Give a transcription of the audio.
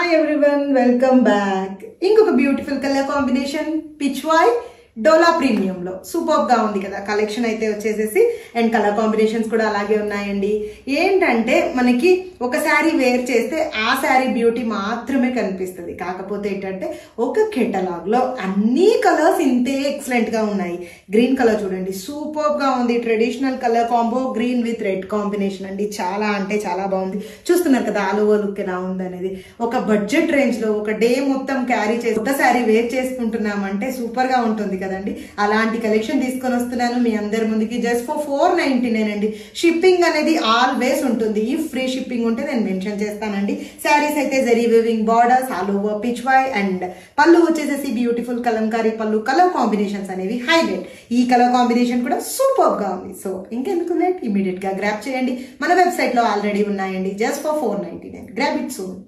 Hi everyone, welcome back. ఇంకొక beautiful colour combination peach white డోలా premium లో super గా ఉంది కదా. కలెక్షన్ అయితే వచ్చేసేసి అండ్ కలర్ కాంబినేషన్స్ కూడా అలాగే ఉన్నాయండి. ఏంటంటే మనకి ఒక శారీ వేర్ చేస్తే ఆ శారీ బ్యూటీ మాత్రమే కనిపిస్తుంది. కాకపోతే ఏంటంటే ఒక కెటలాగ్ లో అన్ని కలర్స్ ఇంతే ఎక్సలెంట్ గా ఉన్నాయి. గ్రీన్ కలర్ చూడండి సూపర్ గా ఉంది. Traditional colour combo green with red combination అండి. చాలా అంటే చాలా బాగుంది. చూస్తున్నారు కదా ఆల్ ఓవర్ లుక్ ఎలా ఉంది అనేది. ఒక బడ్జెట్ రేంజ్ లో ఒక డే మొత్తం క్యారీ చేసి ఒక శారీ వేర్ చేసుకుంటున్నామంటే సూపర్ గా ఉంటుంది కదండి. అలాంటి కలెక్షన్ తీసుకొని వస్తున్నాను మీ అందరి ముందుకి జస్ట్ ఫర్ 499 అండి. షిప్పింగ్ అనేది ఆల్వేస్ ఉంటుంది. ఈ ఫ్రీ షిప్పింగ్ ఉంటే నేను మెన్షన్ చేస్తానండి. శారీస్ అయితే zari weaving borders all over Pichwai and పళ్ళు వచ్చేసేసి బ్యూటిఫుల్ కలంకారీ పళ్ళు. కలర్ కాంబినేషన్స్ అనేవి హైలైట్. ఈ కలర్ కాంబినేషన్ కూడా సూపర్ గా ఉంది. సో ఇంకెందుకు లేట్ ఇమీడియట్ గా గ్రాబ్ చేయండి. మన వెబ్సైట్ లో ఆల్రెడీ ఉన్నాయండి just for 499. Grab it soon.